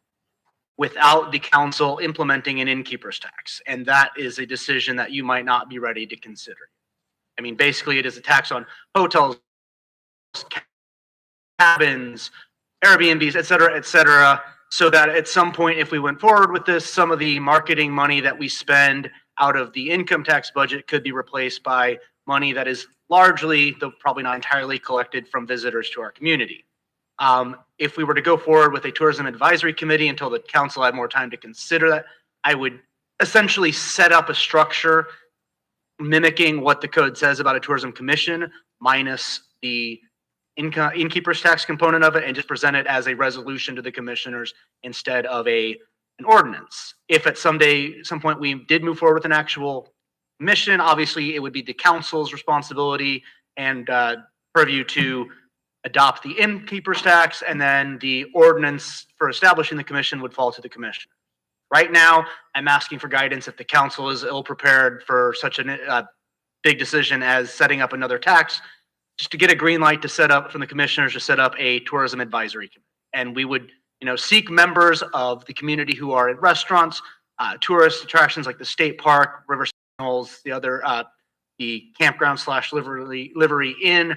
without the council implementing an innkeeper's tax. And that is a decision that you might not be ready to consider. I mean, basically, it is a tax on hotels, cabins, Airbnbs, et cetera, so that at some point, if we went forward with this, some of the marketing money that we spend out of the income tax budget could be replaced by money that is largely, though probably not entirely, collected from visitors to our community. If we were to go forward with a tourism advisory committee until the council had more time to consider that, I would essentially set up a structure mimicking what the code says about a tourism commission, minus the innkeeper's tax component of it, and just present it as a resolution to the commissioners instead of an ordinance. If at some point we did move forward with an actual mission, obviously it would be the council's responsibility and purview to adopt the innkeeper's tax, and then the ordinance for establishing the commission would fall to the commission. Right now, I'm asking for guidance if the council is ill-prepared for such a big decision as setting up another tax, just to get a green light to set up from the commissioners to set up a tourism advisory committee. And we would, seek members of the community who are at restaurants, tourist attractions like the state park, river holes, the other, the campground / livery inn,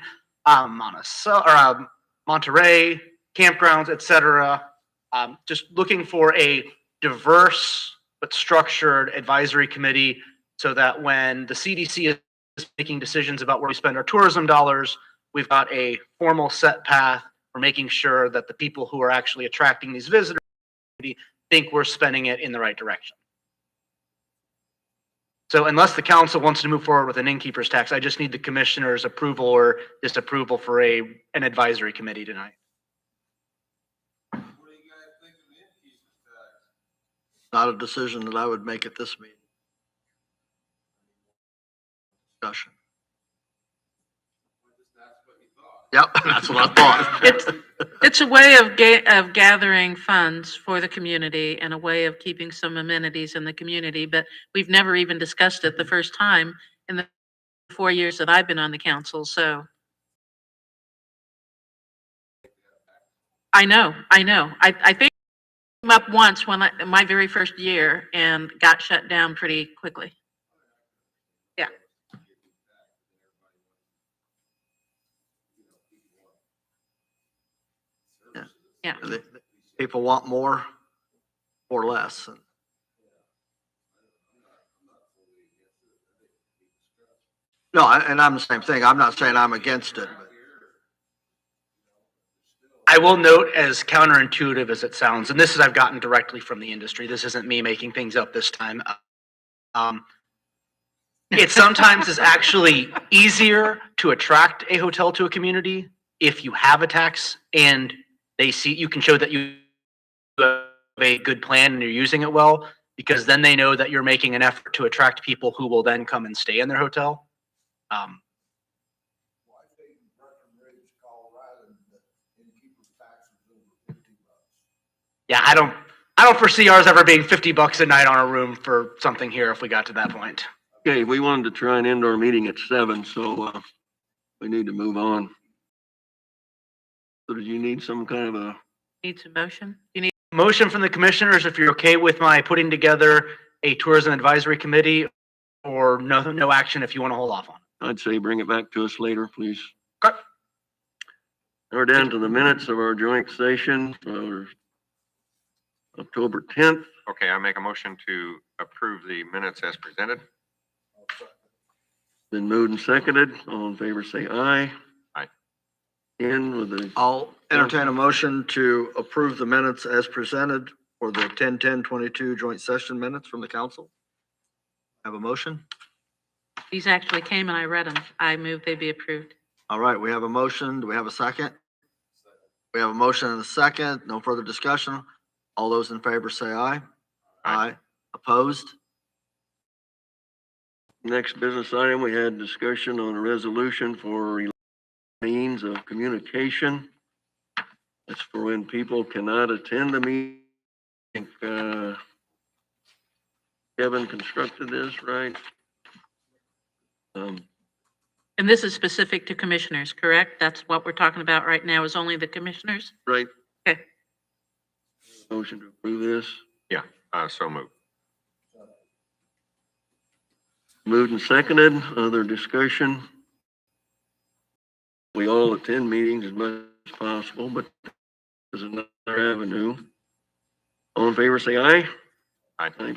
Monterey campgrounds, et cetera. Just looking for a diverse but structured advisory committee so that when the C.D.C. is making decisions about where we spend our tourism dollars, we've got a formal set path for making sure that the people who are actually attracting these visitors think we're spending it in the right direction. So unless the council wants to move forward with an innkeeper's tax, I just need the commissioner's approval or disapproval for an advisory committee tonight. Not a decision that I would make at this meeting. Discussion. Yep, that's what I thought. It's a way of gathering funds for the community and a way of keeping some amenities in the community, but we've never even discussed it the first time in the 4 years that I've been on the council, so. I know. I think it came up once my very first year and got shut down pretty quickly. Yeah. Yeah. People want more or less. No, and I'm the same thing. I'm not saying I'm against it. But I will note, as counterintuitive as it sounds, and this is I've gotten directly from the industry. This isn't me making things up this time. It sometimes is actually easier to attract a hotel to a community if you have a tax and they see you can show that you have a good plan and you're using it well, because then they know that you're making an effort to attract people who will then come and stay in their hotel. Yeah, I don't foresee ours ever being $50 a night on a room for something here if we got to that point. Okay, we wanted to try and end our meeting at 7, so we need to move on. So did you need some kind of a? Needs a motion? You need Motion from the commissioners, if you're okay with my putting together a tourism advisory committee, or no action if you want to hold off on it. I'd say bring it back to us later, please. Okay. We're down to the minutes of our joint session. October 10th. Okay, I make a motion to approve the minutes as presented. Been moved and seconded. All in favor, say aye. Aye. In with the, I'll entertain a motion to approve the minutes as presented for the 10-10-22 joint session minutes from the council. Have a motion? These actually came and I read them. I move they be approved. All right, we have a motion. Do we have a second? We have a motion and a second. No further discussion. All those in favor say aye. Aye. Opposed? next business item, we had discussion on a resolution for means of communication. That's for when people cannot attend the meeting. I think, Kevin constructed this, right? And this is specific to commissioners, correct? That's what we're talking about right now, is only the commissioners? Right. Okay. Motion to approve this. So moved. Moved and seconded. Other discussion? We all attend meetings as much as possible, but there's another avenue. All in favor, say aye. Aye.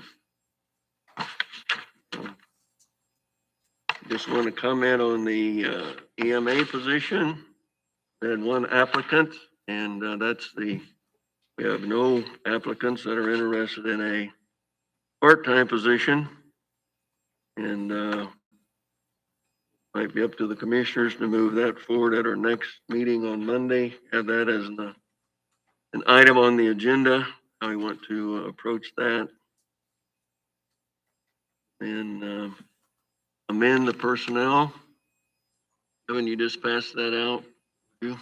Just want to comment on the E.M.A. position. We had one applicant, and we have no applicants that are interested in a part-time position. And might be up to the commissioners to move that forward at our next meeting on Monday. Have that as an item on the agenda, how we want to approach that. And amend the personnel. Kevin, you just passed that out? You?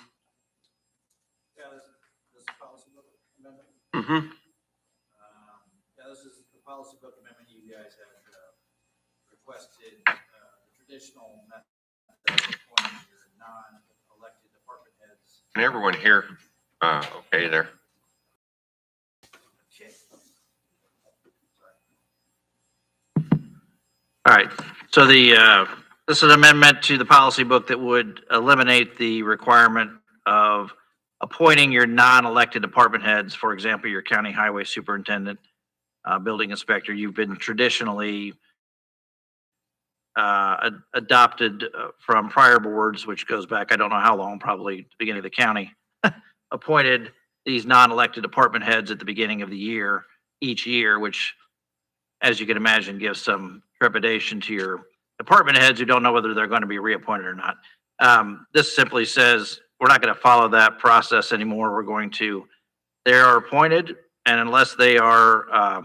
Yeah, this is policy book amendment. Mm-hmm. Yeah, this is the policy book amendment you guys have requested, the traditional method of appointing your non-elected department heads. Can everyone hear, okay there? Okay. All right, so this is an amendment to the policy book that would eliminate the requirement of appointing your non-elected department heads, for example, your county highway superintendent, building inspector. You've been traditionally adopted from prior boards, which goes back, I don't know how long, probably the beginning of the county, appointed these non-elected department heads at the beginning of the year, each year, which, as you can imagine, gives some trepidation to your department heads who don't know whether they're going to be reappointed or not. This simply says, we're not going to follow that process anymore. We're going to, they are appointed, and unless they are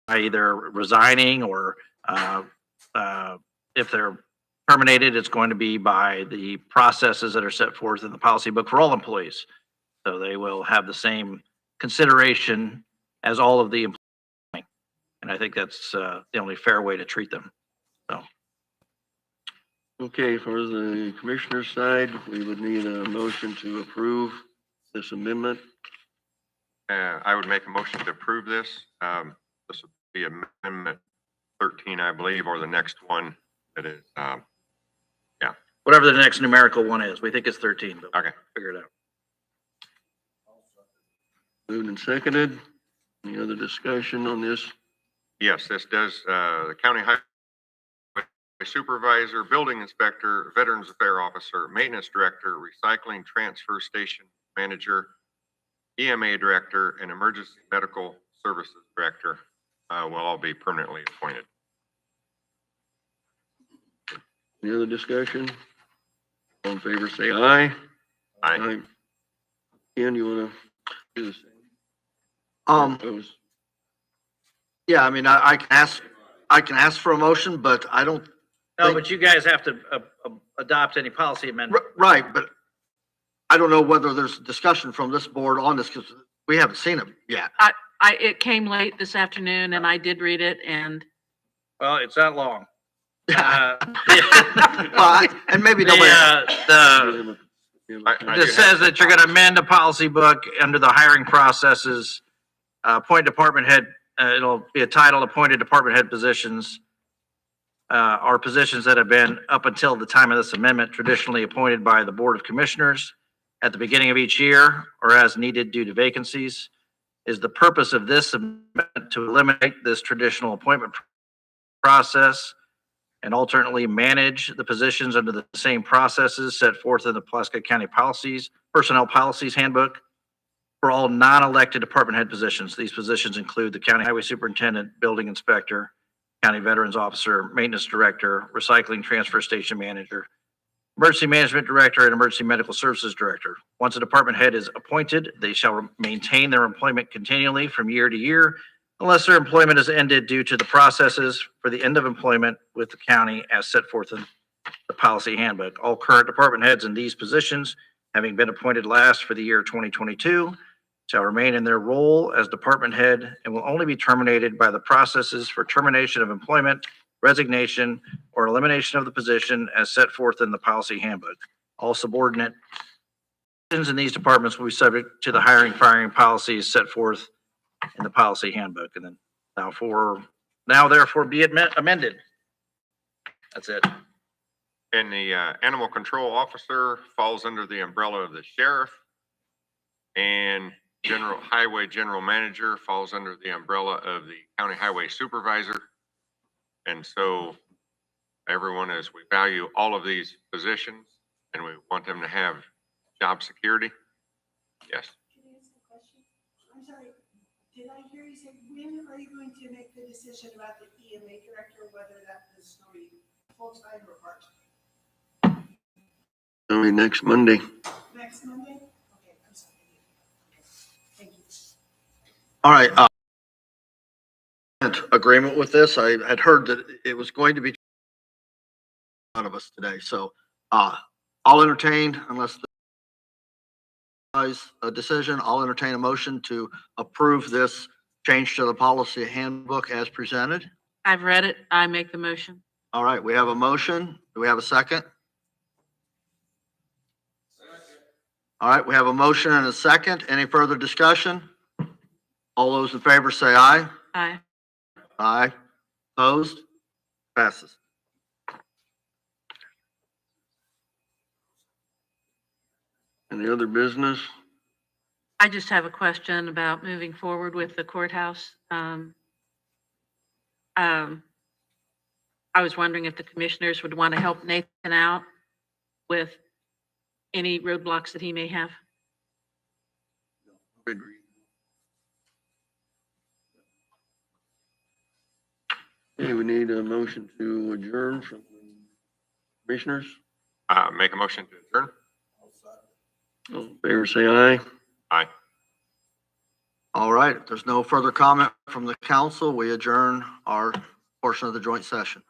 either resigning or if they're terminated, it's going to be by the processes that are set forth in the policy book for all employees. So they will have the same consideration as all of the employees. And I think that's the only fair way to treat them. So. Okay, for the commissioner's side, we would need a motion to approve this amendment. I would make a motion to approve this. This would be amendment 13, I believe, or the next one that is, Whatever the next numerical one is, we think it's 13, but okay. figure it out. Moved and seconded. Any other discussion on this? Yes, this does, the county highway supervisor, building inspector, veterans affair officer, maintenance director, recycling transfer station manager, E.M.A. director, and emergency medical services director will all be permanently appointed. Any other discussion? All in favor, say aye. Aye. Ken, you wanna do the same? Opposed? Yeah, I mean, I can ask for a motion, but I don't. No, but you guys have to adopt any policy amendment. Right, but I don't know whether there's discussion from this board on this because we haven't seen it yet. It came late this afternoon and I did read it and Well, it's that long. Well, and maybe nobody. This says that you're going to amend the policy book under the hiring processes, appoint department head, it'll be a title, appointed department head positions, are positions that have been up until the time of this amendment traditionally appointed by the Board of Commissioners. at the beginning of each year or as needed due to vacancies. Is the purpose of this amendment to eliminate this traditional appointment process and alternately manage the positions under the same processes set forth in the Pulaski County Personnel Policies Handbook for all non-elected department head positions. These positions include the County Highway Superintendent, Building Inspector, County Veterans Officer, Maintenance Director, Recycling Transfer Station Manager, Emergency Management Director, and Emergency Medical Services Director. Once a department head is appointed, they shall maintain their employment continually from year to year unless their employment is ended due to the processes for the end of employment with the county as set forth in the policy handbook. All current department heads in these positions, having been appointed last for the year 2022, shall remain in their role as department head and will only be terminated by the processes for termination of employment, resignation, or elimination of the position as set forth in the policy handbook. All subordinate positions in these departments will be subject to the hiring, firing policies set forth in the policy handbook. And then now therefore be amended. That's it. And the animal control officer falls under the umbrella of the sheriff. And highway general manager falls under the umbrella of the county highway supervisor. And so everyone, as we value all of these positions and we want them to have job security. Yes. Can I ask a question? I'm sorry, did I hear you say, when are you going to make the decision about the E.M.A director, whether that is going to be full-time or part-time? It'll be next Monday. Next Monday? Okay, I'm sorry. Okay, thank you. All right, agreement with this. I had heard that it was going to be none of us today, so, I'll entertain, unless a decision, I'll entertain a motion to approve this change to the policy handbook as presented. I've read it. I make the motion. All right, we have a motion. Do we have a second? All right, we have a motion and a second. Any further discussion? All those in favor say aye. Aye. Aye. Opposed? Passes. Any other business? I just have a question about moving forward with the courthouse. I was wondering if the commissioners would want to help Nathan out with any roadblocks that he may have. Okay, we need a motion to adjourn from the commissioners. Make a motion to adjourn. All in favor, say aye. Aye. All right, if there's no further comment from the council, we adjourn our portion of the joint session.